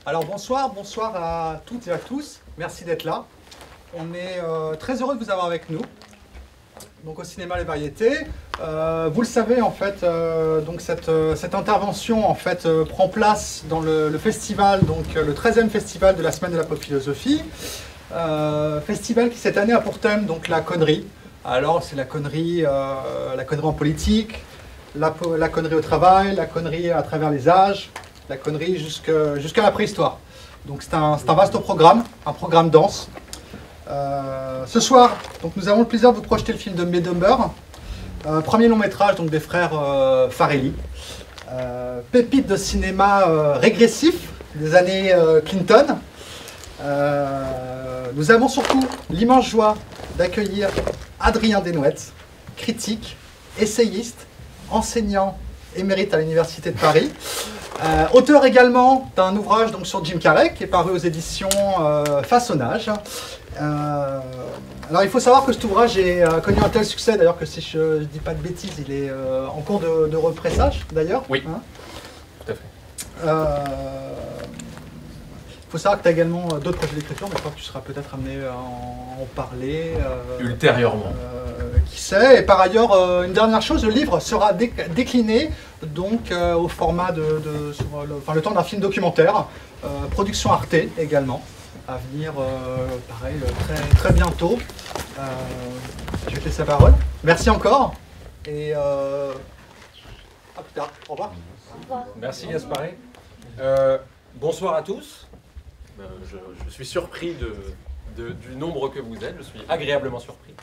Alors bonsoir à toutes et à tous, merci d'être là. On est très heureux de vous avoir avec nous, donc au Cinéma Les Variétés. Vous le savez en fait, donc cette intervention en fait prend place dans le festival, donc le 13e festival de la Semaine de la Pop Philosophie. Festival qui cette année a pour thème donc la connerie. Alors c'est la connerie en politique, la connerie au travail, la connerie à travers les âges, la connerie jusqu'à la préhistoire. Donc c'est un vaste programme, un programme dense. Ce soir, donc, nous avons le plaisir de vous projeter le film de Dumb & Dumber, premier long métrage donc, des frères Farrelly. Pépite de cinéma régressif des années Clinton. Nous avons surtout l'immense joie d'accueillir Adrien Desnouettes, critique, essayiste, enseignant émérite à l'Université de Paris. Auteur également d'un ouvrage donc, sur Jim Carrey qui est paru aux éditions Façonnage. Alors il faut savoir que cet ouvrage a connu un tel succès d'ailleurs que si je ne dis pas de bêtises, il est en cours de repressage d'ailleurs. Oui, hein, tout à fait. Il faut savoir que tu as également d'autres projets d'écriture, mais je crois que tu seras peut-être amené à en parler. Ultérieurement. Qui sait. Et par ailleurs, une dernière chose, le livre sera décliné donc, au format le temps d'un film documentaire, production Arte également, à venir, pareil, très bientôt. Je vais te laisser la parole. Merci encore, et à plus tard. Au revoir. Merci Gasparé. Bonsoir à tous. Je suis surpris du nombre que vous êtes, je suis agréablement surpris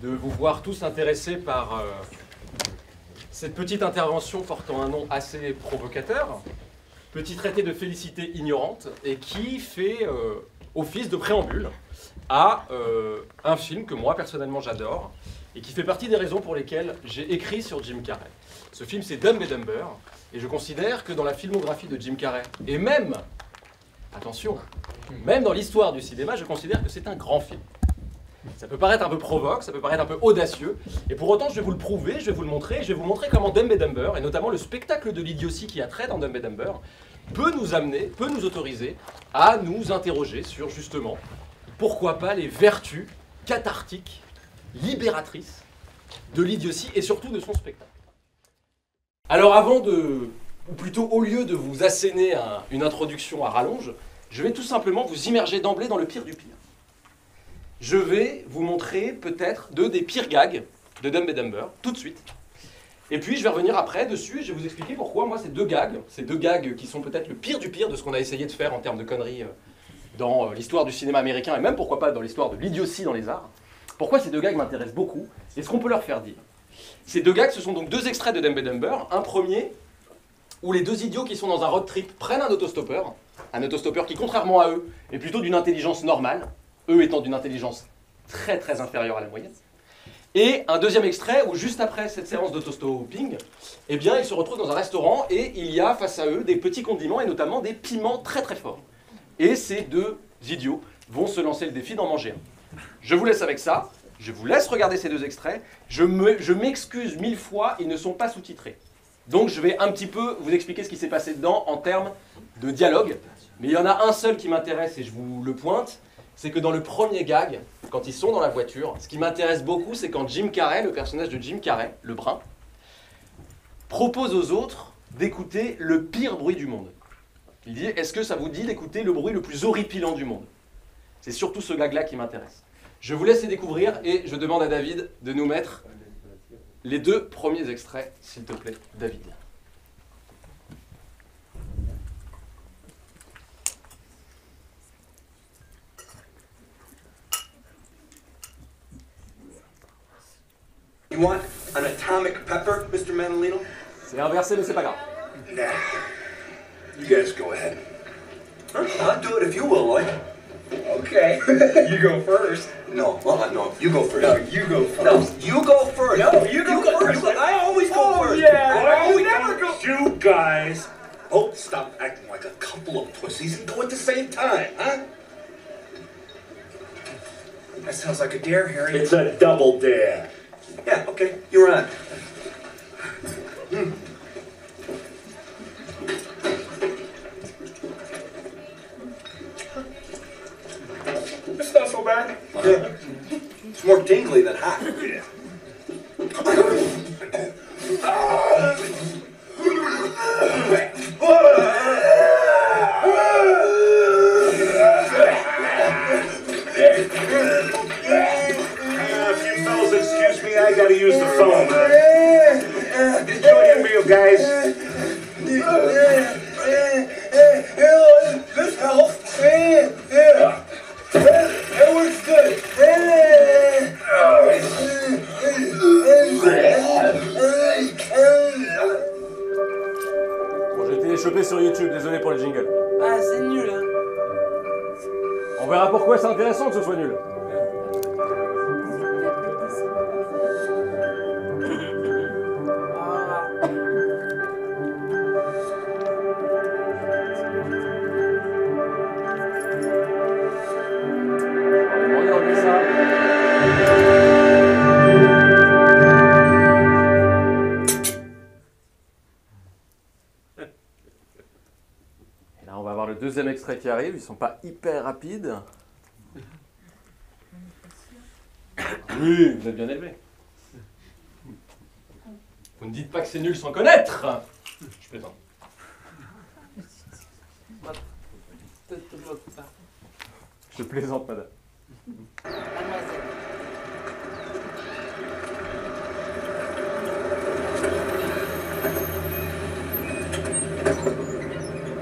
de vous voir tous intéressés par cette petite intervention portant un nom assez provocateur, petit traité de félicité ignorante, et qui fait office de préambule à un film que moi personnellement j'adore, et qui fait partie des raisons pour lesquelles j'ai écrit sur Jim Carrey. Ce film c'est Dumb & Dumber, et je considère que dans la filmographie de Jim Carrey, et même, attention, même dans l'histoire du cinéma, je considère que c'est un grand film. Ça peut paraître un peu provoque, ça peut paraître un peu audacieux, et pour autant je vais vous le prouver, je vais vous le montrer, je vais vous montrer comment Dumb & Dumber, et notamment le spectacle de l'idiotie qui a trait dans Dumb & Dumber, peut nous amener, peut nous autoriser à nous interroger sur justement, pourquoi pas les vertus cathartiques, libératrices de l'idiotie et surtout de son spectacle. Alors avant ou plutôt au lieu de vous asséner une introduction à rallonge, je vais tout simplement vous immerger d'emblée dans le pire du pire. Je vais vous montrer peut-être deux des pires gags de Dumb & Dumber, tout de suite. Et puis je vais revenir après dessus et je vais vous expliquer pourquoi moi ces deux gags qui sont peut-être le pire du pire de ce qu'on a essayé de faire en termes de conneries dans l'histoire du cinéma américain et même pourquoi pas dans l'histoire de l'idiotie dans les arts, pourquoi ces deux gags m'intéressent beaucoup et ce qu'on peut leur faire dire. Ces deux gags, ce sont donc deux extraits de Dumb & Dumber. Un premier où les deux idiots qui sont dans un road trip prennent un autostoppeur qui, contrairement à eux, est plutôt d'une intelligence normale, eux étant d'une intelligence très très inférieure à la moyenne. Et un deuxième extrait où, juste après cette séance d'autostopping, eh bien, ils se retrouvent dans un restaurant et il y a face à eux des petits condiments et notamment des piments très très forts. Et ces deux idiots vont se lancer le défi d'en manger un. Je vous laisse avec ça, je vous laisse regarder ces deux extraits. Je m'excuse 1000 fois, ils ne sont pas sous-titrés. Donc je vais un petit peu vous expliquer ce qui s'est passé dedans en termes de dialogue. Mais il y en a un seul qui m'intéresse et je vous le pointe, c'est que dans le premier gag, quand ils sont dans la voiture, ce qui m'intéresse beaucoup, c'est quand Jim Carrey, le personnage de Jim Carrey, le brun, propose aux autres d'écouter le pire bruit du monde. Il dit, est-ce que ça vous dit d'écouter le bruit le plus horripilant du monde? C'est surtout ce gag-là qui m'intéresse. Je vous laisse les découvrir et je demande à David de nous mettre les deux premiers extraits, s'il te plaît, David. You want an atomic pepper, Mr. Manolino? C'est inversé, mais c'est pas grave. Nah. You guys go ahead. Huh? I'll do it if you will, Lloyd. Okay. You go first. No, no, you go first. No, you go first. No, you go first. No, you go first. I always go first. Yeah, I always never go. You guys both stop acting like a couple of pussies and go at the same time, huh? That sounds like a dare, Harry. It's a double dare. Yeah, okay, you're on. so bad? Yeah. It's more tingly than hot. Yeah. If you fellas excuse me, I gotta use the phone. Enjoy your meal, guys. This helps. That works good. Bon, j'ai été chopé sur YouTube, désolé pour le jingle. Ah, c'est nul, hein. On verra pourquoi c'est intéressant que ce soit nul. Ah. On va enlever ça. Et là, on va avoir le deuxième extrait qui arrive. Ils sont pas hyper rapides. Oui, vous êtes bien élevé. Vous ne dites pas que c'est nul sans connaître. Je plaisante. Je plaisante, madame. Mademoiselle.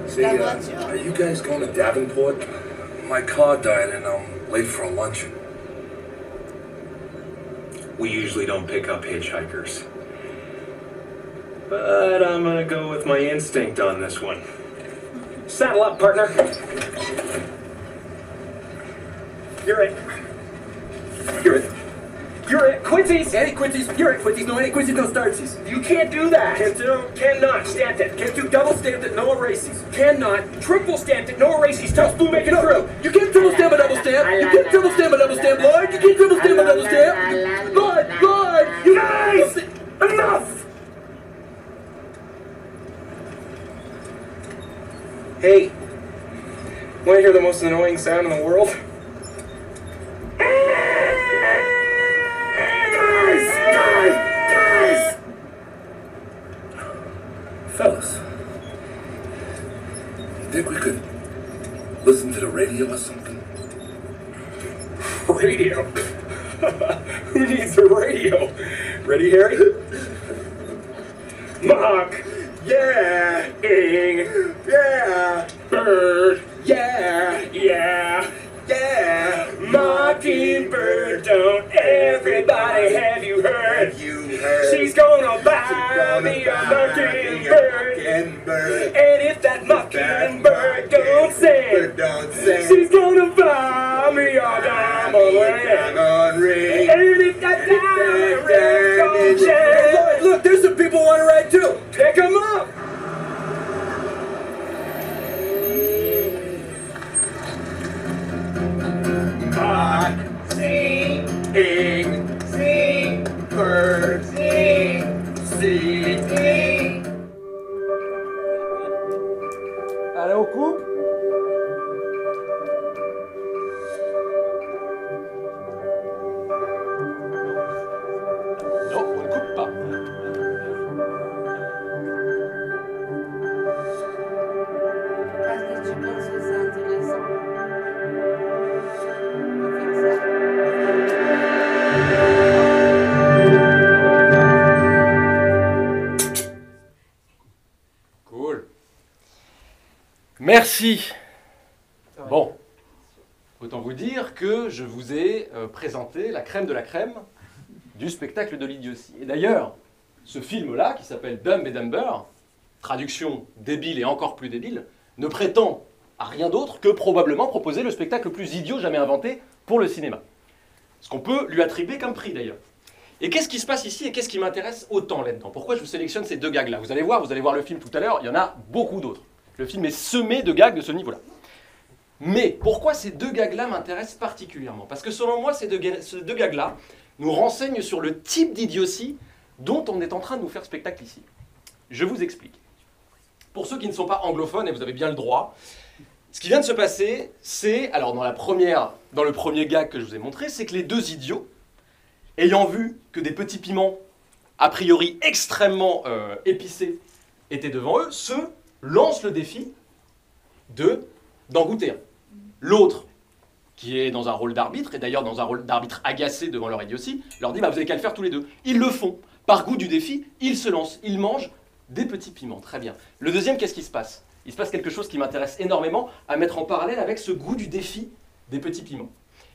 Say, La voiture. are you guys going to Davenport? My car died and I'm late for a luncheon. We usually don't pick up hitchhikers. But I'm gonna go with my instinct on this one. Saddle up, partner. You're it. You're it. You're it. Quincy's! Any Quincy's. You're it, Quincy's. No, any Quincy's, no startsies. You can't do that. Can't do. Cannot. Stamped it. Can't do double stamped it, no erases. Cannot. Triple stamped it, no erases. Toast blue, make it through. You can't triple stamp a double stamp. You can't triple stamp a double stamp, Lloyd. You can't triple stamp a double stamp. Lloyd, You guys! Enough! Hey, want to hear the most annoying sound in the world? Guys! Fellas, you think we could listen to the radio or something? Radio? Who needs a radio? Ready, Harry? Mock! Yeah! Ing! Yeah! Bird! Yeah! Yeah! Yeah! Mockingbird, don't everybody have you heard? She's gonna buy me a mockingbird. And if that mockingbird don't sing, she's gonna buy me a diamond ring. And if that diamond ring don't shine, look, there's some people want to ride too. pick 'em up! Sing, bird, sing. Allez, on coupe. Non, on ne coupe pas. Parce que tu penses que c'est intéressant. On va faire Cool. Merci. Bon, autant vous dire que je vous ai présenté la crème de la crème du spectacle de l'idiotie. Et d'ailleurs, ce film-là, qui s'appelle Dumb and Dumber, traduction débile et encore plus débile, ne prétend à rien d'autre que probablement proposer le spectacle le plus idiot jamais inventé pour le cinéma. Ce qu'on peut lui attribuer comme prix d'ailleurs. Et qu'est-ce qui se passe ici et qu'est-ce qui m'intéresse autant là-dedans? Pourquoi je vous sélectionne ces deux gags-là? Vous allez voir le film tout à l'heure, il y en a beaucoup d'autres. Le film est semé de gags de ce niveau-là. Mais pourquoi ces deux gags-là m'intéressent particulièrement? Parce que selon moi, ces deux gags-là nous renseignent sur le type d'idiotie dont on est en train de nous faire spectacle ici. Je vous explique. Pour ceux qui ne sont pas anglophones, et vous avez bien le droit, Ce qui vient de se passer, c'est, alors dans le premier gag que je vous ai montré, c'est que les deux idiots, ayant vu que des petits piments, a priori extrêmement épicés, étaient devant eux, se lancent le défi d'en goûter un. L'autre, qui est dans un rôle d'arbitre, et d'ailleurs dans un rôle d'arbitre agacé devant leur idiotie, leur dit bah, vous avez qu'à le faire tous les deux. Ils le font. Par goût du défi, ils se lancent, ils mangent des petits piments. Très bien. Le deuxième, qu'est-ce qui se passe? Il se passe quelque chose qui m'intéresse énormément à mettre en parallèle avec ce goût du défi des petits piments.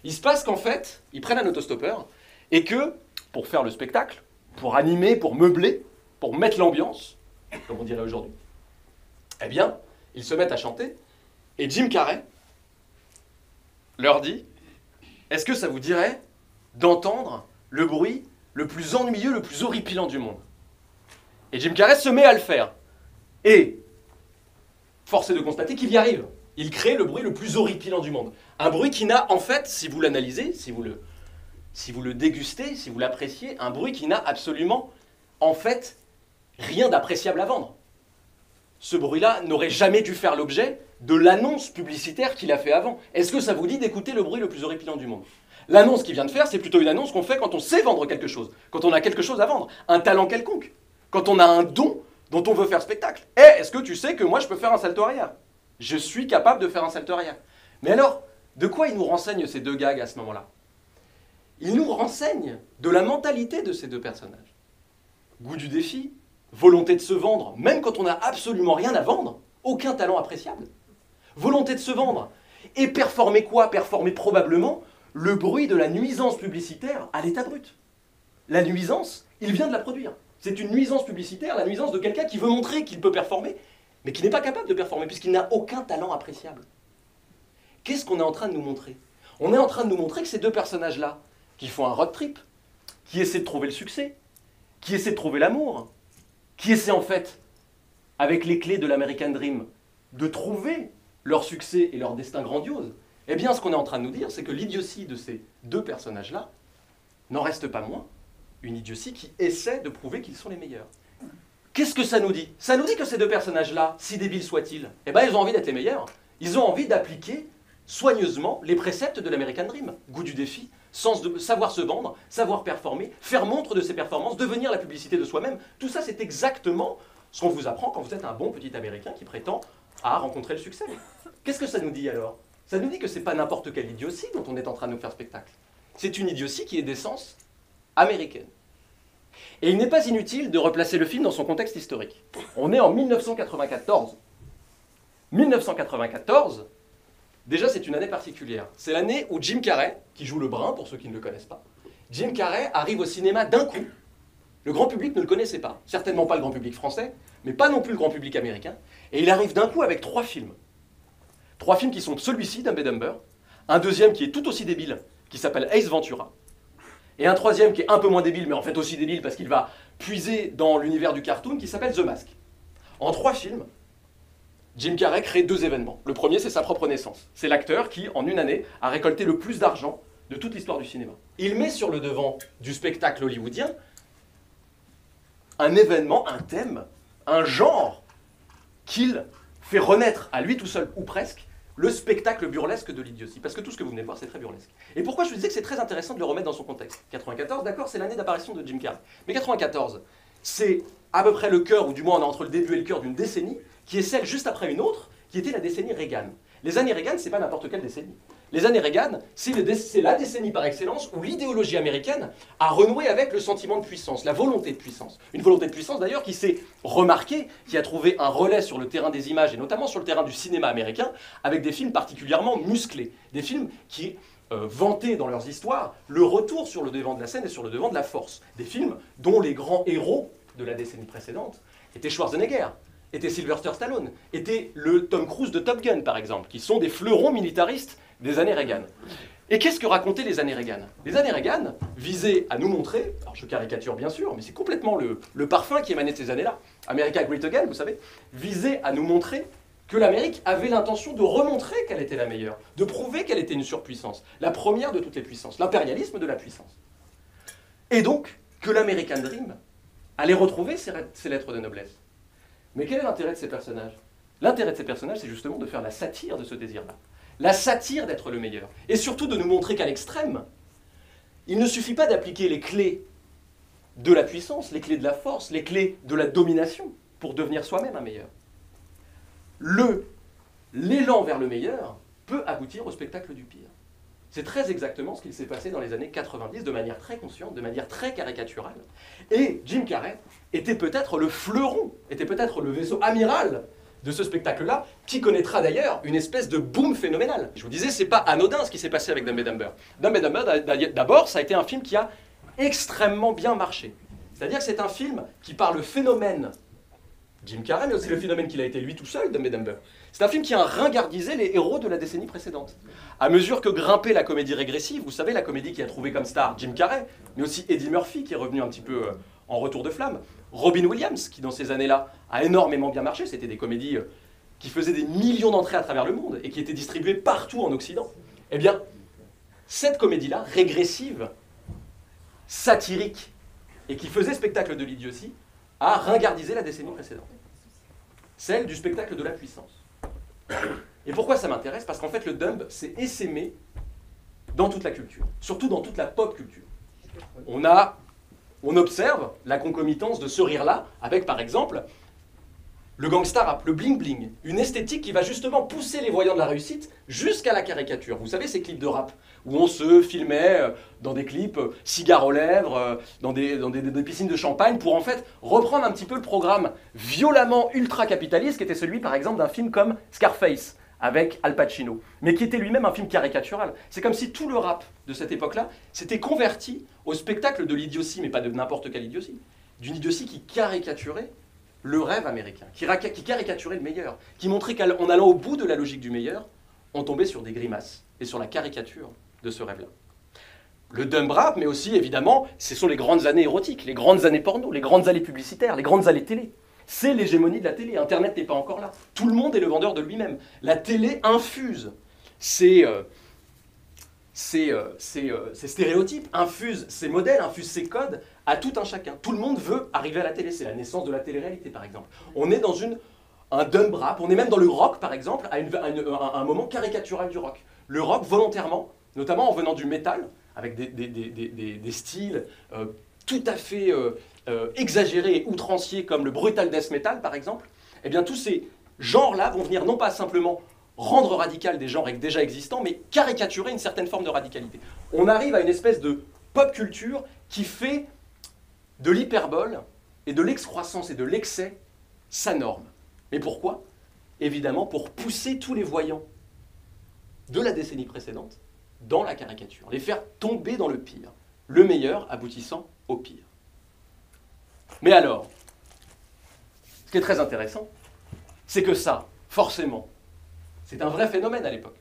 Il se passe qu'en fait, ils prennent un autostoppeur et que, pour faire le spectacle, pour animer, pour meubler, pour mettre l'ambiance, comme on dirait aujourd'hui, eh bien, ils se mettent à chanter et Jim Carrey leur dit « Est-ce que ça vous dirait d'entendre le bruit le plus ennuyeux, le plus horripilant du monde ?» Et Jim Carrey se met à le faire. Et, force est de constater qu'il y arrive. Il crée le bruit le plus horripilant du monde. Un bruit qui n'a, en fait, si vous l'analysez, si vous le dégustez, si vous l'appréciez, un bruit qui n'a absolument, en fait, rien d'appréciable à vendre. Ce bruit-là n'aurait jamais dû faire l'objet de l'annonce publicitaire qu'il a fait avant. Est-ce que ça vous dit d'écouter le bruit le plus horripilant du monde? L'annonce qu'il vient de faire, c'est plutôt une annonce qu'on fait quand on sait vendre quelque chose, quand on a quelque chose à vendre, un talent quelconque, quand on a un don dont on veut faire spectacle. Eh, est-ce que tu sais que moi je peux faire un salto arrière? Je suis capable de faire un salto arrière. Mais alors, de quoi ils nous renseignent ces deux gags à ce moment-là? Ils nous renseignent de la mentalité de ces deux personnages. Goût du défi, volonté de se vendre, même quand on n'a absolument rien à vendre, aucun talent appréciable. Volonté de se vendre. Et performer quoi? Performer probablement le bruit de la nuisance publicitaire à l'état brut. La nuisance, il vient de la produire. C'est une nuisance publicitaire, la nuisance de quelqu'un qui veut montrer qu'il peut performer, mais qui n'est pas capable de performer, puisqu'il n'a aucun talent appréciable. Qu'est-ce qu'on est en train de nous montrer? On est en train de nous montrer que ces deux personnages-là, qui font un road trip, qui essaient de trouver le succès, qui essaient de trouver l'amour, qui essaient en fait, avec les clés de l'American Dream, de trouver leur succès et leur destin grandiose, eh bien ce qu'on est en train de nous dire, c'est que l'idiotie de ces deux personnages-là n'en reste pas moins une idiotie qui essaie de prouver qu'ils sont les meilleurs. Qu'est-ce que ça nous dit? Ça nous dit que ces deux personnages-là, si débiles soient-ils, eh bien ils ont envie d'être les meilleurs. Ils ont envie d'appliquer soigneusement les préceptes de l'American Dream. Goût du défi, sens de savoir se vendre, savoir performer, faire montre de ses performances, devenir la publicité de soi-même. Tout ça, c'est exactement ce qu'on vous apprend quand vous êtes un bon petit Américain qui prétend à rencontrer le succès. Qu'est-ce que ça nous dit alors? Ça nous dit que c'est pas n'importe quelle idiotie dont on est en train de nous faire spectacle. C'est une idiotie qui est d'essence américaine. Et il n'est pas inutile de replacer le film dans son contexte historique. On est en 1994. 1994, déjà c'est une année particulière. C'est l'année où Jim Carrey, qui joue le brun pour ceux qui ne le connaissent pas, Jim Carrey arrive au cinéma d'un coup. Le grand public ne le connaissait pas. Certainement pas le grand public français, mais pas non plus le grand public américain. Et il arrive d'un coup avec 3 films. 3 films qui sont celui-ci, Dumb and Dumber, un deuxième qui est tout aussi débile, qui s'appelle Ace Ventura, et un troisième qui est un peu moins débile, mais en fait aussi débile parce qu'il va puiser dans l'univers du cartoon, qui s'appelle The Mask. En 3 films, Jim Carrey crée 2 événements. Le premier, c'est sa propre naissance. C'est l'acteur qui, en une année, a récolté le plus d'argent de toute l'histoire du cinéma. Il met sur le devant du spectacle hollywoodien un événement, un thème, un genre qu'il fait renaître à lui tout seul, ou presque, le spectacle burlesque de l'idiotie. Parce que tout ce que vous venez de voir, c'est très burlesque. Et pourquoi je vous disais que c'est très intéressant de le remettre dans son contexte? 94, d'accord, c'est l'année d'apparition de Jim Carrey. Mais 94, c'est à peu près le cœur, ou du moins on est entre le début et le cœur d'une décennie, qui est celle juste après une autre, qui était la décennie Reagan. Les années Reagan, c'est pas n'importe quelle décennie. Les années Reagan, c'est la décennie par excellence où l'idéologie américaine a renoué avec le sentiment de puissance, la volonté de puissance. Une volonté de puissance d'ailleurs qui s'est remarquée, qui a trouvé un relais sur le terrain des images et notamment sur le terrain du cinéma américain avec des films particulièrement musclés. Des films qui vantaient dans leurs histoires le retour sur le devant de la scène et sur le devant de la force. Des films dont les grands héros de la décennie précédente étaient Schwarzenegger, était Sylvester Stallone, était le Tom Cruise de Top Gun par exemple, qui sont des fleurons militaristes des années Reagan. Et qu'est-ce que racontaient les années Reagan? Les années Reagan visaient à nous montrer, alors je caricature bien sûr, mais c'est complètement le parfum qui émanait de ces années-là, America Great Again, vous savez, visait à nous montrer que l'Amérique avait l'intention de remontrer qu'elle était la meilleure, de prouver qu'elle était une surpuissance, la première de toutes les puissances, l'impérialisme de la puissance. Et donc, que l'American Dream allait retrouver ses lettres de noblesse. Mais quel est l'intérêt de ces personnages? L'intérêt de ces personnages, c'est justement de faire la satire de ce désir-là. La satire d'être le meilleur. Et surtout de nous montrer qu'à l'extrême, il ne suffit pas d'appliquer les clés de la puissance, les clés de la force, les clés de la domination pour devenir soi-même un meilleur. L'élan vers le meilleur peut aboutir au spectacle du pire. C'est très exactement ce qu'il s'est passé dans les années 90 de manière très consciente, de manière très caricaturale. Et Jim Carrey était peut-être le fleuron, était peut-être le vaisseau amiral de ce spectacle-là, qui connaîtra d'ailleurs une espèce de boom phénoménal. Je vous disais, c'est pas anodin ce qui s'est passé avec Dumb and Dumber. Dumb and Dumber, d'abord, ça a été un film qui a extrêmement bien marché. C'est-à-dire que c'est un film qui, par le phénomène Jim Carrey, mais aussi le phénomène qu'il a été lui tout seul, Dumb and Dumber, c'est un film qui a ringardisé les héros de la décennie précédente. À mesure que grimpait la comédie régressive, vous savez, la comédie qui a trouvé comme star Jim Carrey, mais aussi Eddie Murphy, qui est revenu un petit peu en retour de flamme, Robin Williams, qui dans ces années-là a énormément bien marché, c'était des comédies qui faisaient des millions d'entrées à travers le monde et qui étaient distribuées partout en Occident. Eh bien, cette comédie-là, régressive, satirique, et qui faisait spectacle de l'idiotie, a ringardisé la décennie précédente. Celle du spectacle de la puissance. Et pourquoi ça m'intéresse? Parce qu'en fait, le dumb s'est essaimé dans toute la culture, surtout dans toute la pop culture. On observe la concomitance de ce rire-là avec, par exemple, le gangsta rap, le bling-bling, une esthétique qui va justement pousser les voyants de la réussite jusqu'à la caricature. Vous savez, ces clips de rap, où on se filmait dans des clips cigares aux lèvres, dans des piscines de champagne, pour en fait reprendre un petit peu le programme violemment ultra-capitaliste, qui était celui, par exemple, d'un film comme Scarface, avec Al Pacino, mais qui était lui-même un film caricatural. C'est comme si tout le rap de cette époque-là s'était converti au spectacle de l'idiotie, mais pas de n'importe quelle idiotie, d'une idiotie qui caricaturait le rêve américain, qui caricaturait le meilleur, qui montrait qu'en allant au bout de la logique du meilleur, on tombait sur des grimaces et sur la caricature de ce rêve-là. Le dumb rap, mais aussi, évidemment, ce sont les grandes années érotiques, les grandes années porno, les grandes années publicitaires, les grandes années télé. C'est l'hégémonie de la télé. Internet n'est pas encore là. Tout le monde est le vendeur de lui-même. La télé infuse ces stéréotypes, infuse ces modèles, infuse ces codes à tout un chacun. Tout le monde veut arriver à la télé. C'est la naissance de la télé-réalité, par exemple. On est dans un dumb rap. On est même dans le rock, par exemple, à un moment caricatural du rock. Le rock, volontairement, notamment en venant du métal, avec des styles tout à fait exagérés et outranciers, comme le brutal death metal, par exemple, eh bien, tous ces genres-là vont venir non pas simplement rendre radical des genres déjà existants, mais caricaturer une certaine forme de radicalité. On arrive à une espèce de pop culture qui fait de l'hyperbole et de l'excroissance et de l'excès sa norme. Mais pourquoi? Évidemment, pour pousser tous les voyants de la décennie précédente dans la caricature, les faire tomber dans le pire, le meilleur aboutissant au pire. Mais alors, ce qui est très intéressant, c'est que ça, forcément, c'est un vrai phénomène à l'époque.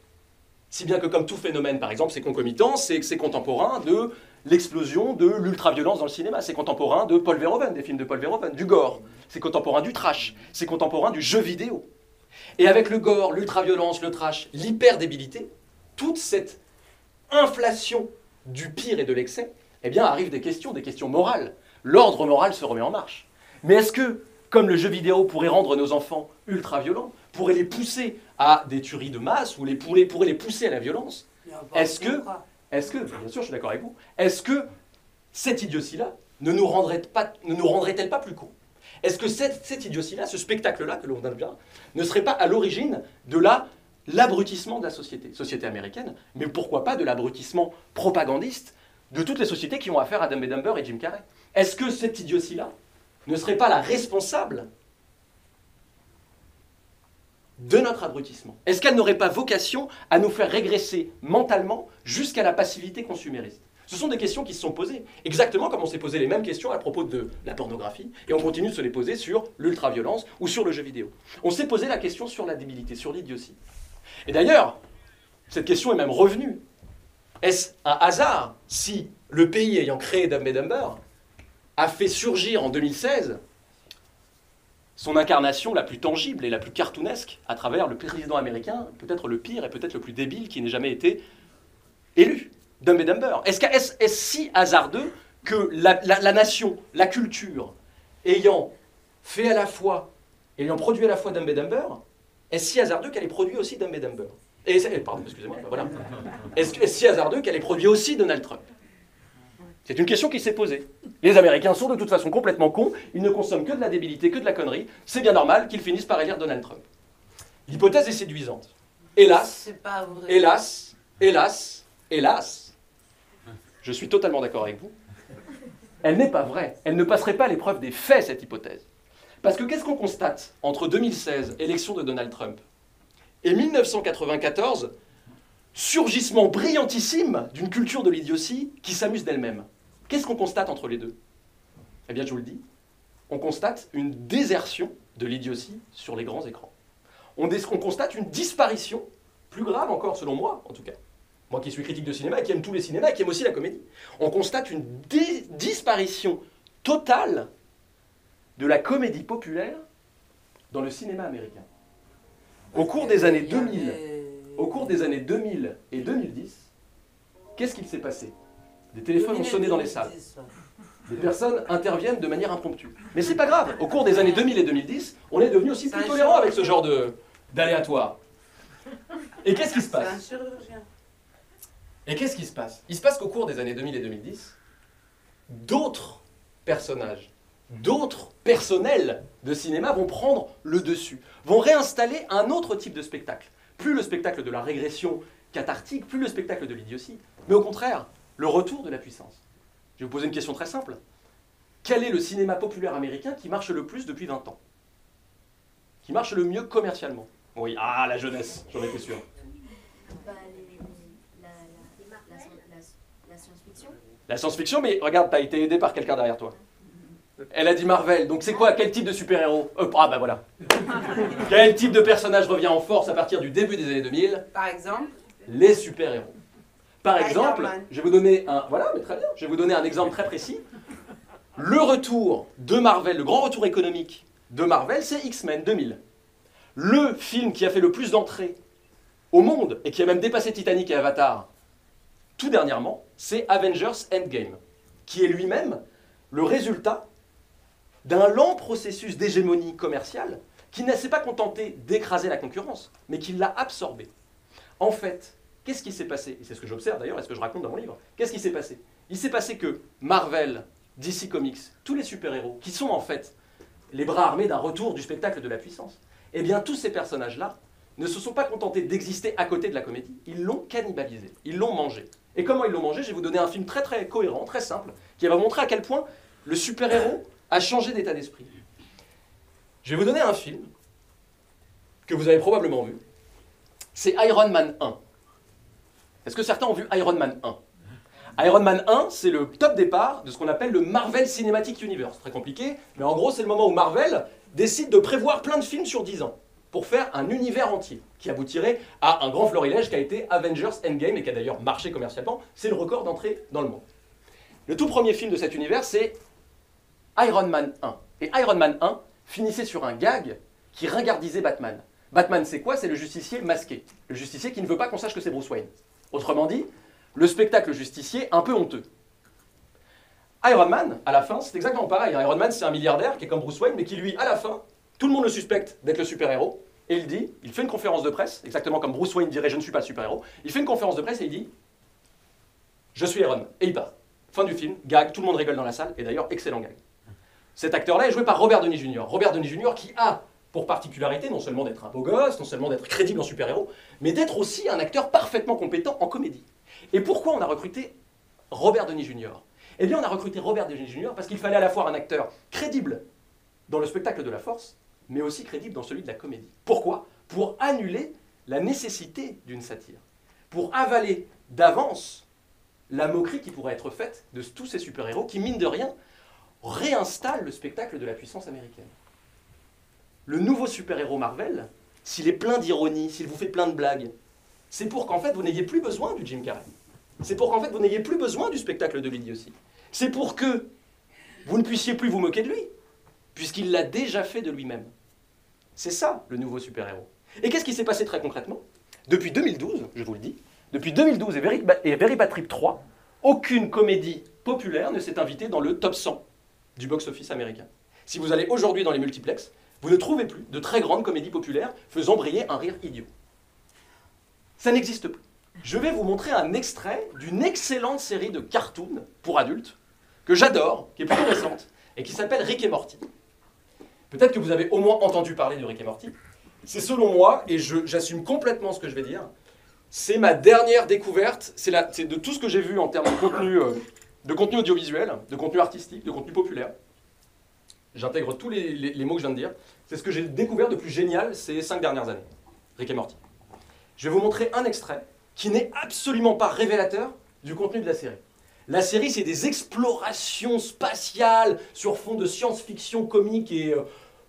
Si bien que comme tout phénomène, par exemple, c'est concomitant, c'est contemporain de l'explosion de l'ultra-violence dans le cinéma, c'est contemporain de Paul Verhoeven, des films de Paul Verhoeven, du gore, c'est contemporain du trash, c'est contemporain du jeu vidéo. Et avec le gore, l'ultra-violence, le trash, l'hyper-débilité, toute cette inflation du pire et de l'excès, eh bien arrivent des questions morales. L'ordre moral se remet en marche. Mais est-ce que, comme le jeu vidéo pourrait rendre nos enfants ultra-violents, pourrait les pousser à des tueries de masse, ou pourrait les pousser à la violence, est-ce que, bien sûr je suis d'accord avec vous, est-ce que cette idiotie-là ne nous rendrait-elle pas plus cons? Est-ce que cette idiotie-là, ce spectacle-là que l'on aime bien, ne serait pas à l'origine de l'abrutissement de la société américaine, mais pourquoi pas de l'abrutissement propagandiste de toutes les sociétés qui ont affaire à Dumb and Dumber et Jim Carrey? Est-ce que cette idiotie-là ne serait pas la responsable de notre abrutissement? Est-ce qu'elle n'aurait pas vocation à nous faire régresser mentalement jusqu'à la passivité consumériste? Ce sont des questions qui se sont posées, exactement comme on s'est posé les mêmes questions à propos de la pornographie, et on continue de se les poser sur l'ultra-violence ou sur le jeu vidéo. On s'est posé la question sur la débilité, sur l'idiotie. Et d'ailleurs, cette question est même revenue. Est-ce un hasard si le pays ayant créé Dumb and Dumber a fait surgir en 2016 son incarnation la plus tangible et la plus cartoonesque à travers le président américain, peut-être le pire et peut-être le plus débile qui n'ait jamais été élu, Dumb and Dumber? Est-ce si hasardeux que la nation, la culture, ayant produit à la fois Dumb and Dumber, Est-ce si hasardeux qu'elle ait produit aussi Dumb and Dumber? Pardon, excusez-moi, voilà. Est-ce si hasardeux qu'elle ait produit aussi Donald Trump? C'est une question qui s'est posée. Les Américains sont de toute façon complètement cons, ils ne consomment que de la débilité, que de la connerie, c'est bien normal qu'ils finissent par élire Donald Trump. L'hypothèse est séduisante. Hélas, C'est pas vrai. hélas, hélas, hélas, je suis totalement d'accord avec vous, elle n'est pas vraie, elle ne passerait pas l'épreuve des faits, cette hypothèse. Parce que qu'est-ce qu'on constate entre 2016, élection de Donald Trump, et 1994, surgissement brillantissime d'une culture de l'idiotie qui s'amuse d'elle-même? Qu'est-ce qu'on constate entre les deux? Eh bien, je vous le dis, on constate une désertion de l'idiotie sur les grands écrans. On constate une disparition, plus grave encore selon moi, en tout cas. Moi qui suis critique de cinéma et qui aime tous les cinémas et qui aime aussi la comédie. On constate une disparition totale de la comédie populaire dans le cinéma américain. Au cours des années 2000, et 2010, qu'est-ce qu'il s'est passé? Des téléphones ont sonné dans les salles. Des personnes interviennent de manière impromptue. Mais c'est pas grave. Au cours des années 2000 et 2010, on est devenu aussi plus tolérant avec ce genre d'aléatoire. Et qu'est-ce qui se C'est un passe? chirurgien. Et qu'est-ce qui se passe? Il se passe qu'au cours des années 2000 et 2010, d'autres personnages, d'autres personnels de cinéma vont prendre le dessus, vont réinstaller un autre type de spectacle. Plus le spectacle de la régression cathartique, plus le spectacle de l'idiotie, mais au contraire, le retour de la puissance. Je vais vous poser une question très simple. Quel est le cinéma populaire américain qui marche le plus depuis 20 ans? Qui marche le mieux commercialement? Oui, ah, la jeunesse, j'en étais sûr. Bah, la science-fiction. La science-fiction, mais regarde, t'as été aidé par quelqu'un derrière toi. Elle a dit Marvel, donc c'est quoi? Quel type de super-héros? Ah bah voilà. Quel type de personnage revient en force à partir du début des années 2000? Par exemple, Les super-héros. Par exemple, Spider-Man. je vais vous donner un... Voilà, mais très bien. Je vais vous donner un exemple très précis. Le retour de Marvel, le grand retour économique de Marvel, c'est X-Men 2000. Le film qui a fait le plus d'entrées au monde, et qui a même dépassé Titanic et Avatar, tout dernièrement, c'est Avengers Endgame, qui est lui-même le résultat d'un lent processus d'hégémonie commerciale qui ne s'est pas contenté d'écraser la concurrence, mais qui l'a absorbée. En fait, qu'est-ce qui s'est passé? Et c'est ce que j'observe d'ailleurs, et ce que je raconte dans mon livre. Qu'est-ce qui s'est passé? Il s'est passé que Marvel, DC Comics, tous les super-héros, qui sont en fait les bras armés d'un retour du spectacle de la puissance, eh bien tous ces personnages-là ne se sont pas contentés d'exister à côté de la comédie, ils l'ont cannibalisé, ils l'ont mangé. Et comment ils l'ont mangé? Je vais vous donner un film très très cohérent, très simple, qui va montrer à quel point le super-héros a changé d'état d'esprit. Je vais vous donner un film que vous avez probablement vu, c'est Iron Man 1. Est-ce que certains ont vu Iron Man 1? Iron Man 1, c'est le top départ de ce qu'on appelle le Marvel Cinematic Universe. Très compliqué, mais en gros, c'est le moment où Marvel décide de prévoir plein de films sur 10 ans pour faire un univers entier qui aboutirait à un grand florilège qui a été Avengers Endgame et qui a d'ailleurs marché commercialement. C'est le record d'entrée dans le monde. Le tout premier film de cet univers, c'est Iron Man 1. Et Iron Man 1 finissait sur un gag qui ringardisait Batman. Batman, c'est quoi? C'est le justicier masqué. Le justicier qui ne veut pas qu'on sache que c'est Bruce Wayne. Autrement dit, le spectacle justicier un peu honteux. Iron Man, à la fin, c'est exactement pareil. Iron Man, c'est un milliardaire qui est comme Bruce Wayne, mais qui lui, à la fin, tout le monde le suspecte d'être le super-héros. Et il fait une conférence de presse, exactement comme Bruce Wayne dirait « je ne suis pas le super-héros ». Il fait une conférence de presse et il dit « je suis Iron Man ». Et il part. Fin du film, gag, tout le monde rigole dans la salle, et d'ailleurs, excellent gag. Cet acteur-là est joué par Robert Downey Jr. Robert Downey Jr. qui a pour particularité non seulement d'être un beau gosse, non seulement d'être crédible en super-héros, mais d'être aussi un acteur parfaitement compétent en comédie. Et pourquoi on a recruté Robert Downey Jr. Eh bien, on a recruté Robert Downey Jr. parce qu'il fallait à la fois un acteur crédible dans le spectacle de la force, mais aussi crédible dans celui de la comédie. Pourquoi? Pour annuler la nécessité d'une satire. Pour avaler d'avance la moquerie qui pourrait être faite de tous ces super-héros qui, mine de rien, réinstallent le spectacle de la puissance américaine. Le nouveau super-héros Marvel, s'il est plein d'ironie, s'il vous fait plein de blagues, c'est pour qu'en fait vous n'ayez plus besoin du Jim Carrey. C'est pour qu'en fait vous n'ayez plus besoin du spectacle de l'idiotie. C'est pour que vous ne puissiez plus vous moquer de lui, puisqu'il l'a déjà fait de lui-même. C'est ça, le nouveau super-héros. Et qu'est-ce qui s'est passé très concrètement? Depuis 2012, je vous le dis, depuis 2012 et Very Bad Trip 3, aucune comédie populaire ne s'est invitée dans le top 100 du box-office américain. Si vous allez aujourd'hui dans les multiplex, vous ne trouvez plus de très grandes comédies populaires faisant briller un rire idiot. Ça n'existe plus. Je vais vous montrer un extrait d'une excellente série de cartoons pour adultes que j'adore, qui est plutôt récente, et qui s'appelle Rick et Morty. Peut-être que vous avez au moins entendu parler de Rick et Morty. C'est selon moi, et j'assume complètement ce que je vais dire, c'est ma dernière découverte, c'est de tout ce que j'ai vu en termes de contenu audiovisuel, de contenu artistique, de contenu populaire. J'intègre tous les mots que je viens de dire. C'est ce que j'ai découvert de plus génial ces 5 dernières années. Rick et Morty. Je vais vous montrer un extrait qui n'est absolument pas révélateur du contenu de la série. La série, c'est des explorations spatiales sur fond de science-fiction comique et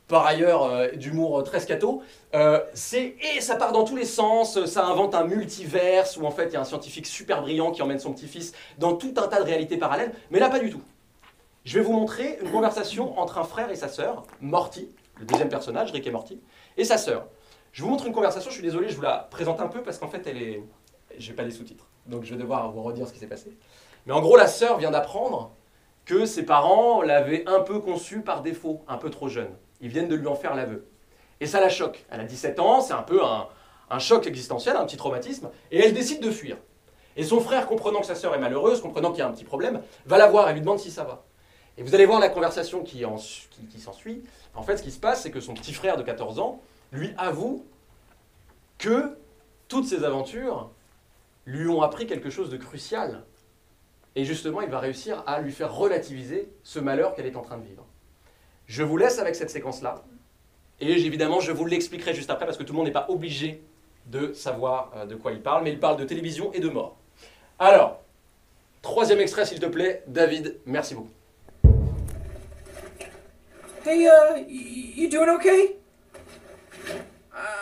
par ailleurs d'humour très scato. Et ça part dans tous les sens, ça invente un multiverse où en fait il y a un scientifique super brillant qui emmène son petit-fils dans tout un tas de réalités parallèles, mais là pas du tout. Je vais vous montrer une conversation entre un frère et sa sœur, Morty, le deuxième personnage, Rick et Morty, et sa sœur. Je vous montre une conversation, je suis désolé, je vous la présente un peu parce qu'en fait j'ai pas les sous-titres, donc je vais devoir vous redire ce qui s'est passé. Mais en gros, la sœur vient d'apprendre que ses parents l'avaient un peu conçue par défaut, un peu trop jeune. Ils viennent de lui en faire l'aveu. Et ça la choque. Elle a 17 ans, c'est un peu un choc existentiel, un petit traumatisme, et elle décide de fuir. Et son frère, comprenant que sa sœur est malheureuse, comprenant qu'il y a un petit problème, va la voir et lui demande si ça va. Et vous allez voir la conversation qui s'ensuit. En fait, ce qui se passe, c'est que son petit frère de 14 ans lui avoue que toutes ces aventures lui ont appris quelque chose de crucial. Et justement, il va réussir à lui faire relativiser ce malheur qu'elle est en train de vivre. Je vous laisse avec cette séquence-là. Et évidemment, je vous l'expliquerai juste après parce que tout le monde n'est pas obligé de savoir de quoi il parle, mais il parle de télévision et de mort. Alors, troisième extrait, s'il te plaît. David, merci beaucoup. Hey, you doing okay?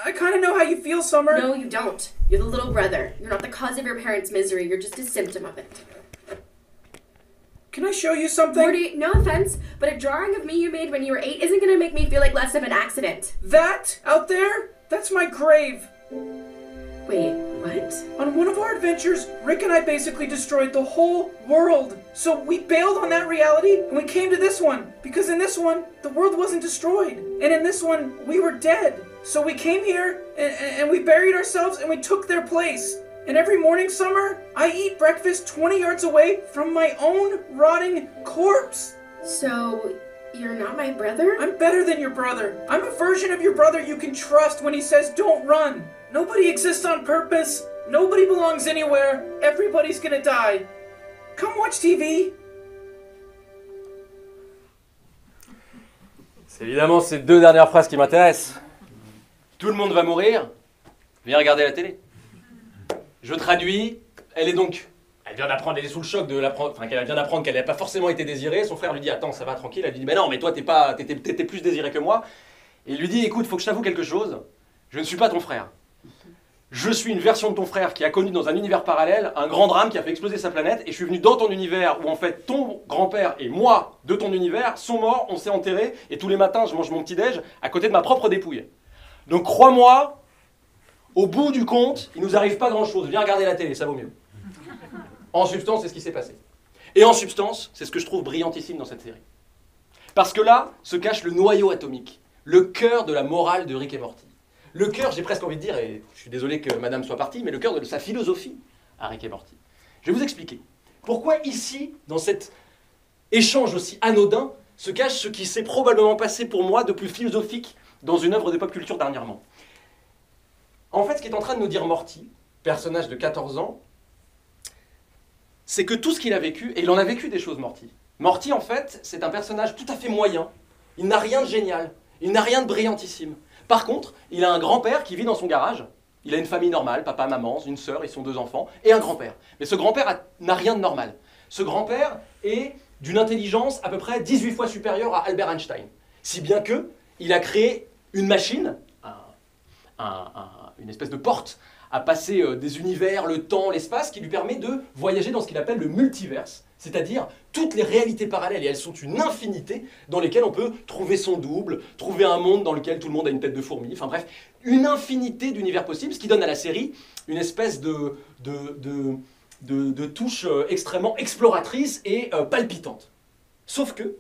I kind of know how you feel, Summer. No, you don't. You're the little brother. You're not the cause of your parents' misery. You're just a symptom of it. Can I show you something? Morty, no offense, but a drawing of me you made when you were 8 isn't gonna make me feel like less of an accident. That out there? That's my grave. Wait, what? On one of our adventures, Rick and I basically destroyed the whole world. So we bailed on that reality and we came to this one. Because in this one, the world wasn't destroyed. And in this one, we were dead. So we came here and we buried ourselves and we took their place. And every morning, Summer, I eat breakfast 20 yards away from my own rotting corpse. So, you're not my brother? I'm better than your brother. I'm a version of your brother you can trust when he says don't run. Nobody exists on purpose. Nobody belongs anywhere. Everybody's gonna die. Come watch TV. C'est évidemment ces 2 dernières phrases qui m'intéressent. Tout le monde va mourir. Viens regarder la télé. Je traduis, elle vient d'apprendre, elle est sous le choc qu'elle vient d'apprendre qu'elle n'a pas forcément été désirée. Son frère lui dit, attends, ça va, tranquille. Elle lui dit, mais non, mais toi, t'étais plus désiré que moi. Et il lui dit, écoute, faut que je t'avoue quelque chose. Je ne suis pas ton frère. Je suis une version de ton frère qui a connu dans un univers parallèle un grand drame qui a fait exploser sa planète. Et je suis venu dans ton univers où, en fait, ton grand-père et moi, de ton univers, sont morts, on s'est enterrés. Et tous les matins, je mange mon petit-déj à côté de ma propre dépouille. Donc, crois-moi, au bout du compte, il nous arrive pas grand-chose. Viens regarder la télé, ça vaut mieux. En substance, c'est ce qui s'est passé. Et en substance, c'est ce que je trouve brillantissime dans cette série. Parce que là se cache le noyau atomique, le cœur de la morale de Rick et Morty. Le cœur, j'ai presque envie de dire, et je suis désolé que madame soit partie, mais le cœur de sa philosophie à Rick et Morty. Je vais vous expliquer. Pourquoi ici, dans cet échange aussi anodin, se cache ce qui s'est probablement passé pour moi de plus philosophique dans une œuvre de pop culture dernièrement. En fait, ce qu'est en train de nous dire Morty, personnage de 14 ans, c'est que tout ce qu'il a vécu, et il en a vécu des choses, Morty. Morty, en fait, c'est un personnage tout à fait moyen. Il n'a rien de génial. Il n'a rien de brillantissime. Par contre, il a un grand-père qui vit dans son garage. Il a une famille normale, papa, maman, une sœur et son 2 enfants, et un grand-père. Mais ce grand-père n'a rien de normal. Ce grand-père est d'une intelligence à peu près 18 fois supérieure à Albert Einstein. Si bien que il a créé une machine, une espèce de porte à passer des univers, le temps, l'espace, qui lui permet de voyager dans ce qu'il appelle le multiverse, c'est-à-dire toutes les réalités parallèles, et elles sont une infinité, dans lesquelles on peut trouver son double, trouver un monde dans lequel tout le monde a une tête de fourmi, enfin bref, une infinité d'univers possibles, ce qui donne à la série une espèce de touche extrêmement exploratrice et palpitante. Sauf que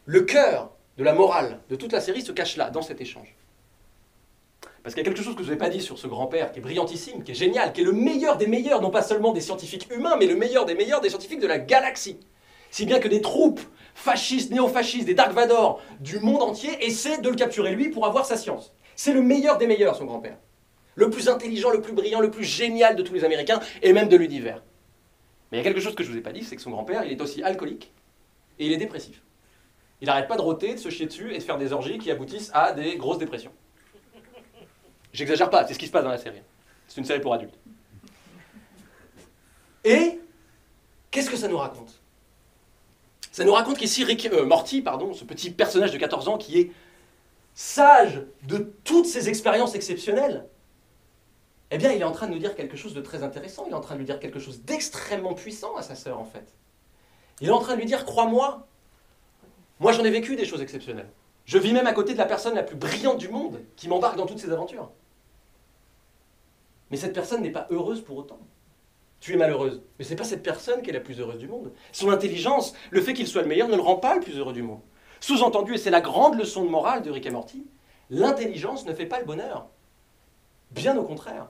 le cœur de la morale de toute la série se cache là, dans cet échange. Parce qu'il y a quelque chose que je n'ai pas dit sur ce grand-père, qui est brillantissime, qui est génial, qui est le meilleur des meilleurs, non pas seulement des scientifiques humains, mais le meilleur des meilleurs des scientifiques de la galaxie. Si bien que des troupes fascistes, néo-fascistes, des Dark Vador du monde entier essaient de le capturer lui pour avoir sa science. C'est le meilleur des meilleurs, son grand-père. Le plus intelligent, le plus brillant, le plus génial de tous les Américains, et même de l'univers. Mais il y a quelque chose que je ne vous ai pas dit, c'est que son grand-père, il est aussi alcoolique, et il est dépressif. Il n'arrête pas de rôter, de se chier dessus, et de faire des orgies qui aboutissent à des grosses dépressions. J'exagère pas, c'est ce qui se passe dans la série. C'est une série pour adultes. Et qu'est-ce que ça nous raconte? Ça nous raconte qu'ici, Morty, ce petit personnage de 14 ans qui est sage de toutes ses expériences exceptionnelles, eh bien, il est en train de nous dire quelque chose de très intéressant. Il est en train de lui dire quelque chose d'extrêmement puissant à sa sœur, en fait. Il est en train de lui dire, crois-moi, moi j'en ai vécu des choses exceptionnelles. Je vis même à côté de la personne la plus brillante du monde qui m'embarque dans toutes ses aventures. Mais cette personne n'est pas heureuse pour autant. Tu es malheureuse, mais ce n'est pas cette personne qui est la plus heureuse du monde. Son intelligence, le fait qu'il soit le meilleur, ne le rend pas le plus heureux du monde. Sous-entendu, et c'est la grande leçon de morale de Rick et Morty, l'intelligence ne fait pas le bonheur. Bien au contraire.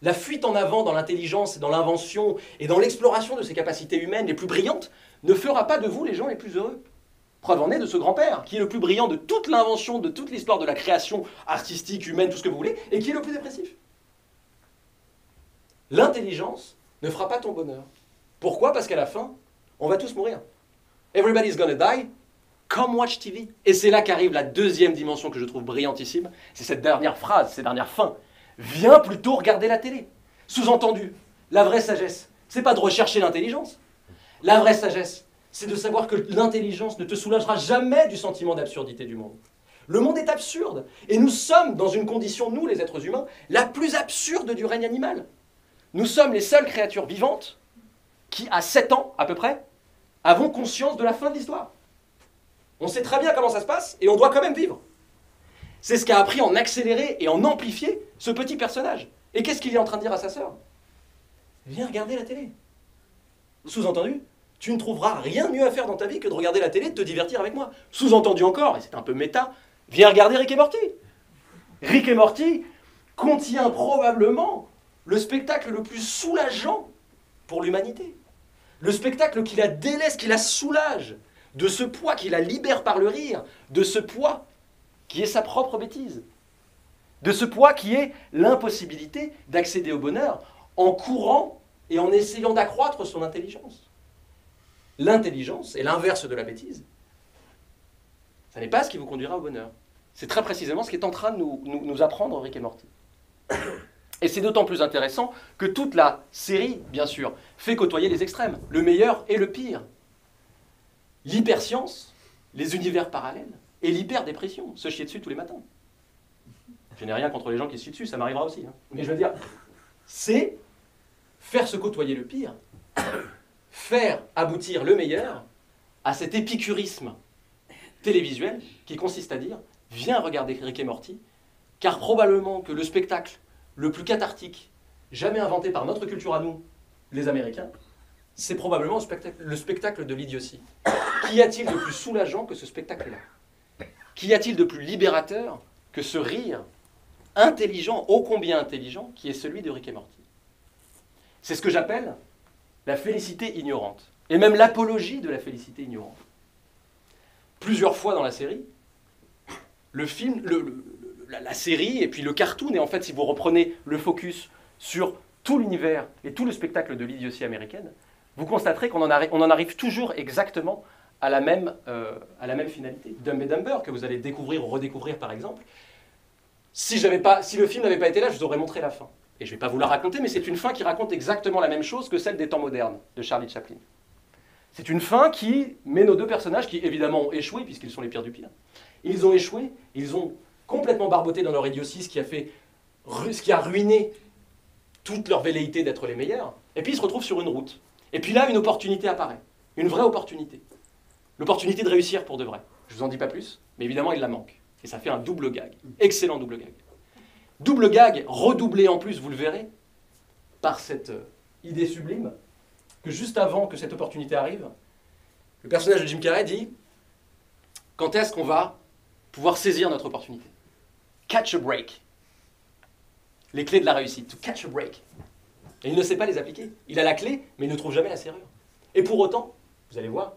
La fuite en avant dans l'intelligence, dans l'invention et dans l'exploration de ses capacités humaines les plus brillantes ne fera pas de vous les gens les plus heureux. Preuve en est de ce grand-père, qui est le plus brillant de toute l'invention, de toute l'histoire de la création artistique, humaine, tout ce que vous voulez, et qui est le plus dépressif. L'intelligence ne fera pas ton bonheur. Pourquoi? Parce qu'à la fin, on va tous mourir. Everybody's gonna die, come watch TV. Et c'est là qu'arrive la deuxième dimension que je trouve brillantissime, c'est cette dernière phrase, cette dernière fin. Viens plutôt regarder la télé. Sous-entendu, la vraie sagesse, c'est pas de rechercher l'intelligence. La vraie sagesse, c'est de savoir que l'intelligence ne te soulagera jamais du sentiment d'absurdité du monde. Le monde est absurde, et nous sommes dans une condition, nous les êtres humains, la plus absurde du règne animal. Nous sommes les seules créatures vivantes qui, à 7 ans à peu près, avons conscience de la fin de l'histoire. On sait très bien comment ça se passe, et on doit quand même vivre. C'est ce qu'a appris en accéléré et en amplifié ce petit personnage. Et qu'est-ce qu'il est en train de dire à sa sœur? Viens regarder la télé. Sous-entendu, tu ne trouveras rien de mieux à faire dans ta vie que de regarder la télé et de te divertir avec moi. Sous-entendu encore, et c'est un peu méta, viens regarder Rick et Morty. Rick et Morty contient probablement le spectacle le plus soulageant pour l'humanité. Le spectacle qui la délaisse, qui la soulage de ce poids, qui la libère par le rire, de ce poids qui est sa propre bêtise, de ce poids qui est l'impossibilité d'accéder au bonheur en courant et en essayant d'accroître son intelligence. L'intelligence est l'inverse de la bêtise. Ça n'est pas ce qui vous conduira au bonheur. C'est très précisément ce qui est en train de nous apprendre Rick et Morty. Et c'est d'autant plus intéressant que toute la série, bien sûr, fait côtoyer les extrêmes, le meilleur et le pire. L'hyperscience, les univers parallèles, et l'hyperdépression, se chier dessus tous les matins. Je n'ai rien contre les gens qui se chient dessus, ça m'arrivera aussi. Hein. Mais je veux dire, c'est faire se côtoyer le pire, faire aboutir le meilleur à cet épicurisme télévisuel qui consiste à dire « Viens regarder Rick et Morty, car probablement que le spectacle le plus cathartique jamais inventé par notre culture à nous, les Américains, c'est probablement le spectacle de l'idiotie. Qu'y a-t-il de plus soulageant que ce spectacle-là? Qu'y a-t-il de plus libérateur que ce rire intelligent, ô combien intelligent, qui est celui de Rick et Morty? C'est ce que j'appelle la félicité ignorante, et même l'apologie de la félicité ignorante. Plusieurs fois dans la série, le film, la série et puis le cartoon, et en fait, si vous reprenez le focus sur tout l'univers et tout le spectacle de l'idiotie américaine, vous constaterez qu'on en arrive toujours exactement à la même finalité. Dumb and Dumber, que vous allez découvrir ou redécouvrir par exemple, si le film n'avait pas été là, je vous aurais montré la fin. Et je ne vais pas vous la raconter, mais c'est une fin qui raconte exactement la même chose que celle des temps modernes de Charlie Chaplin. C'est une fin qui met nos deux personnages, qui évidemment ont échoué, puisqu'ils sont les pires du pire. Ils ont échoué, ils ont complètement barboté dans leur idiotie, ce qui a ruiné toute leur velléité d'être les meilleurs. Et puis ils se retrouvent sur une route. Et puis là, une opportunité apparaît. Une vraie opportunité. L'opportunité de réussir pour de vrai. Je ne vous en dis pas plus, mais évidemment, il la manque. Et ça fait un double gag. Excellent double gag. Double gag, redoublé en plus, vous le verrez, par cette idée sublime, que juste avant que cette opportunité arrive, le personnage de Jim Carrey dit « Quand est-ce qu'on va pouvoir saisir notre opportunité. Catch a break. Les clés de la réussite. To catch a break. Et il ne sait pas les appliquer. Il a la clé, mais il ne trouve jamais la serrure. Et pour autant, vous allez voir,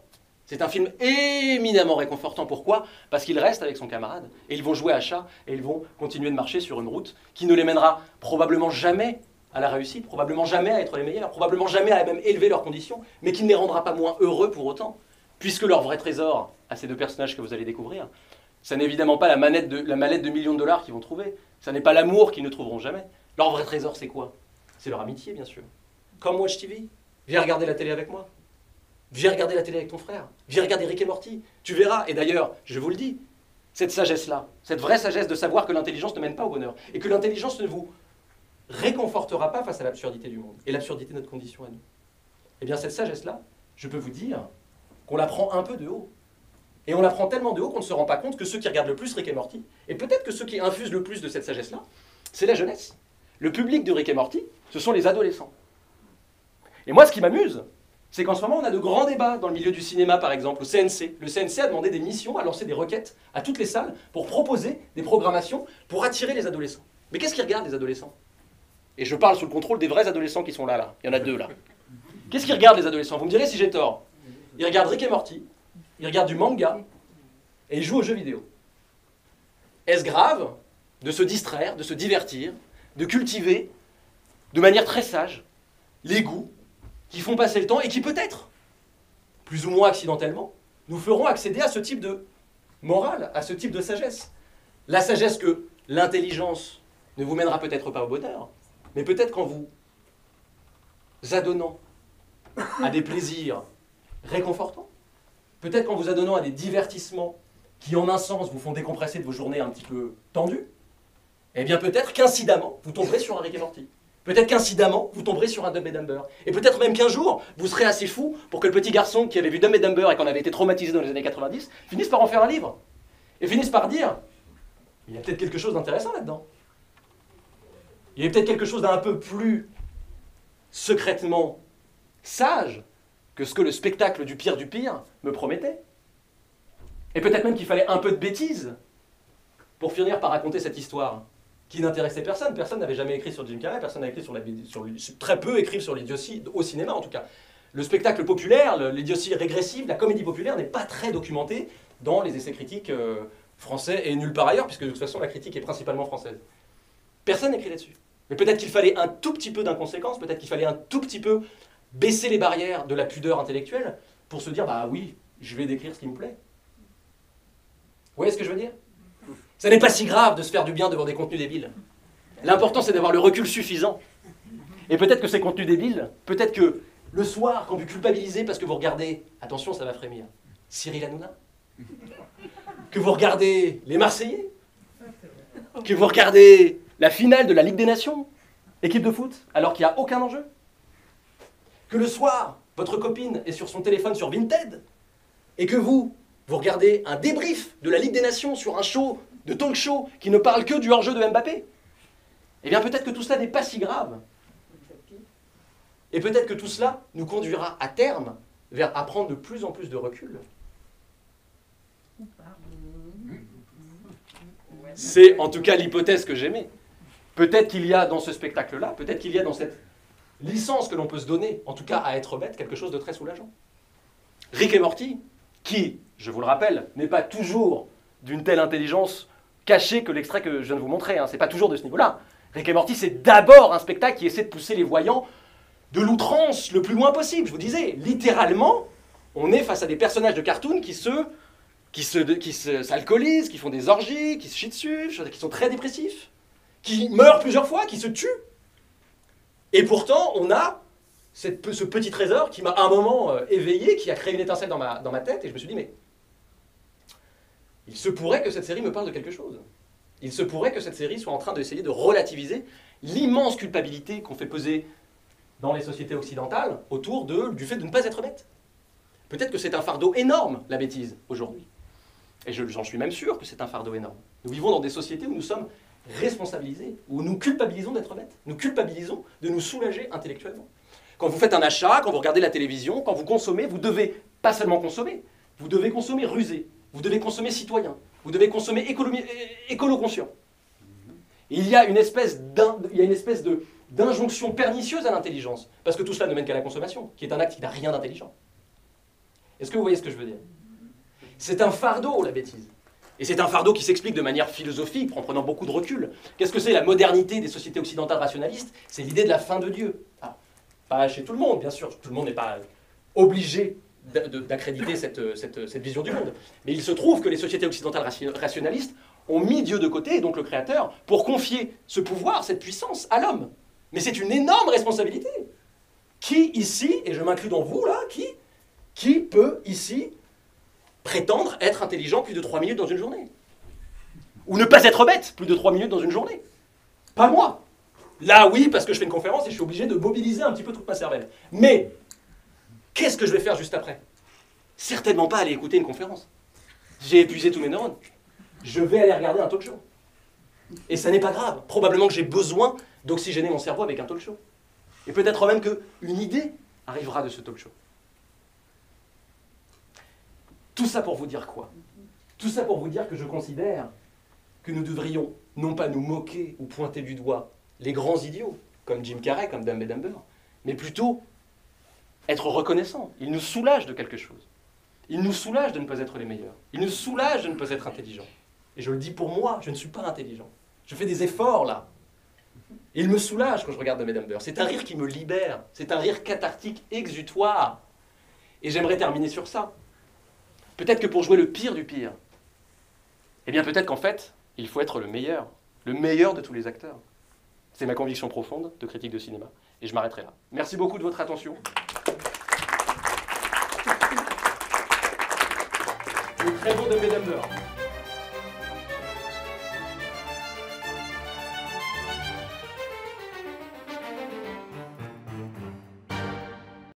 c'est un film éminemment réconfortant. Pourquoi? Parce qu'il reste avec son camarade, et ils vont jouer à chat, et ils vont continuer de marcher sur une route qui ne les mènera probablement jamais à la réussite, probablement jamais à être les meilleurs, probablement jamais à même élever leurs conditions, mais qui ne les rendra pas moins heureux pour autant, puisque leur vrai trésor, à ces deux personnages que vous allez découvrir, ça n'est évidemment pas la mallette de millions de dollars qu'ils vont trouver, ça n'est pas l'amour qu'ils ne trouveront jamais. Leur vrai trésor, c'est quoi? C'est leur amitié, bien sûr. Come watch TV, viens regarder la télé avec moi. Viens regarder la télé avec ton frère. Viens regarder Rick et Morty. Tu verras. Et d'ailleurs, je vous le dis, cette sagesse-là, cette vraie sagesse de savoir que l'intelligence ne mène pas au bonheur et que l'intelligence ne vous réconfortera pas face à l'absurdité du monde et l'absurdité de notre condition à nous. Eh bien, cette sagesse-là, je peux vous dire qu'on la prend un peu de haut. Et on la prend tellement de haut qu'on ne se rend pas compte que ceux qui regardent le plus Rick et Morty, et peut-être que ceux qui infusent le plus de cette sagesse-là, c'est la jeunesse. Le public de Rick et Morty, ce sont les adolescents. Et moi, ce qui m'amuse, c'est qu'en ce moment, on a de grands débats dans le milieu du cinéma, par exemple, au CNC. Le CNC a demandé des missions, a lancé des requêtes à toutes les salles pour proposer des programmations pour attirer les adolescents. Mais qu'est-ce qu'ils regardent, les adolescents? Et je parle sous le contrôle des vrais adolescents qui sont là. Il y en a deux, là. Qu'est-ce qu'ils regardent, les adolescents? Vous me direz si j'ai tort. Ils regardent Rick et Morty, ils regardent du manga, et ils jouent aux jeux vidéo. Est-ce grave de se distraire, de se divertir, de cultiver, de manière très sage, les goûts qui font passer le temps et qui peut-être, plus ou moins accidentellement, nous feront accéder à ce type de morale, à ce type de sagesse. La sagesse que l'intelligence ne vous mènera peut-être pas au bonheur, mais peut-être qu'en vous adonnant à des plaisirs réconfortants, peut-être qu'en vous adonnant à des divertissements qui, en un sens, vous font décompresser de vos journées un petit peu tendues, eh bien peut-être qu'incidemment, vous tomberez sur un Rick et Morty. Peut-être qu'incidemment, vous tomberez sur un Dumb et Dumber. Et peut-être même qu'un jour, vous serez assez fou pour que le petit garçon qui avait vu Dumb et Dumber et qu'on avait été traumatisé dans les années 90 finisse par en faire un livre. Et finisse par dire, il y a peut-être quelque chose d'intéressant là-dedans. Il y a peut-être quelque chose d'un peu plus secrètement sage que ce que le spectacle du pire me promettait. Et peut-être même qu'il fallait un peu de bêtise pour finir par raconter cette histoire qui n'intéressait personne. Personne n'avait jamais écrit sur Jim Carrey, personne n'avait écrit très peu écrivent sur l'idiotie, au cinéma en tout cas. Le spectacle populaire, l'idiotie régressive, la comédie populaire n'est pas très documentée dans les essais critiques français et nulle part ailleurs, puisque de toute façon la critique est principalement française. Personne n'écrit là-dessus. Mais peut-être qu'il fallait un tout petit peu d'inconséquence, peut-être qu'il fallait un tout petit peu baisser les barrières de la pudeur intellectuelle pour se dire, bah oui, je vais décrire ce qui me plaît. Vous voyez ce que je veux dire? Ça n'est pas si grave de se faire du bien devant des contenus débiles. L'important, c'est d'avoir le recul suffisant. Et peut-être que ces contenus débiles, peut-être que le soir, quand vous culpabilisez parce que vous regardez, attention, ça va frémir, Cyril Hanouna, que vous regardez les Marseillais, que vous regardez la finale de la Ligue des Nations, équipe de foot, alors qu'il n'y a aucun enjeu, que le soir, votre copine est sur son téléphone sur Vinted, et que vous regardez un débrief de la Ligue des Nations sur un show de talk show qui ne parle que du hors-jeu de Mbappé, eh bien peut-être que tout cela n'est pas si grave. Et peut-être que tout cela nous conduira à terme vers à prendre de plus en plus de recul. C'est en tout cas l'hypothèse que j'aimais. Peut-être qu'il y a dans ce spectacle-là, peut-être qu'il y a dans cette licence que l'on peut se donner, en tout cas à être bête, quelque chose de très soulageant. Rick et Morty, qui, je vous le rappelle, n'est pas toujours d'une telle intelligence cachée que l'extrait que je viens de vous montrer. C'est pas toujours de ce niveau-là. Rick et Morty, c'est d'abord un spectacle qui essaie de pousser les voyants de l'outrance le plus loin possible. Je vous disais, littéralement, on est face à des personnages de cartoon qui s'alcoolisent, qui font des orgies, qui se chient dessus, qui sont très dépressifs, qui meurent plusieurs fois, qui se tuent. Et pourtant, on a ce petit trésor qui m'a à un moment éveillé, qui a créé une étincelle dans ma tête, et je me suis dit, mais il se pourrait que cette série me parle de quelque chose. Il se pourrait que cette série soit en train d'essayer de relativiser l'immense culpabilité qu'on fait peser dans les sociétés occidentales autour du fait de ne pas être bête. Peut-être que c'est un fardeau énorme, la bêtise, aujourd'hui. Et j'en suis même sûr que c'est un fardeau énorme. Nous vivons dans des sociétés où nous sommes responsabilisés, où nous culpabilisons d'être bêtes. Nous culpabilisons de nous soulager intellectuellement. Quand vous faites un achat, quand vous regardez la télévision, quand vous consommez, vous devez pas seulement consommer, vous devez consommer rusé, vous devez consommer citoyen, Vous devez consommer écolo-conscient. Il y a une espèce d'injonction pernicieuse à l'intelligence, parce que tout cela ne mène qu'à la consommation, qui est un acte qui n'a rien d'intelligent. Est-ce que vous voyez ce que je veux dire? C'est un fardeau, la bêtise. Et c'est un fardeau qui s'explique de manière philosophique, en prenant beaucoup de recul. Qu'est-ce que c'est la modernité des sociétés occidentales rationalistes? C'est l'idée de la fin de Dieu. Alors, pas chez tout le monde, bien sûr, tout le monde n'est pas obligé d'accréditer cette vision du monde. Mais il se trouve que les sociétés occidentales rationalistes ont mis Dieu de côté, et donc le Créateur, pour confier ce pouvoir, cette puissance, à l'homme. Mais c'est une énorme responsabilité. Qui ici, et je m'inclus dans vous là, qui peut ici prétendre être intelligent plus de 3 minutes dans une journée? Ou ne pas être bête plus de 3 minutes dans une journée? Pas moi. Là, oui, parce que je fais une conférence et je suis obligé de mobiliser un petit peu toute ma cervelle. Mais, qu'est-ce que je vais faire juste après? Certainement pas aller écouter une conférence. J'ai épuisé tous mes neurones. Je vais aller regarder un talk show. Et ça n'est pas grave. Probablement que j'ai besoin d'oxygéner mon cerveau avec un talk show. Et peut-être même qu'une idée arrivera de ce talk show. Tout ça pour vous dire quoi? Tout ça pour vous dire que je considère que nous devrions non pas nous moquer ou pointer du doigt les grands idiots, comme Jim Carrey, comme Dumb and Dumber, mais plutôt être reconnaissants. Ils nous soulagent de quelque chose. Ils nous soulagent de ne pas être les meilleurs. Ils nous soulagent de ne pas être intelligents. Et je le dis pour moi, je ne suis pas intelligent. Je fais des efforts là. Et il me soulage quand je regarde Dumb and Dumber. C'est un rire qui me libère. C'est un rire cathartique, exutoire. Et j'aimerais terminer sur ça. Peut-être que pour jouer le pire du pire, eh bien peut-être qu'en fait, il faut être le meilleur de tous les acteurs. C'est ma conviction profonde de critique de cinéma, et je m'arrêterai là. Merci beaucoup de votre attention. Très bon Dumb and Dumber.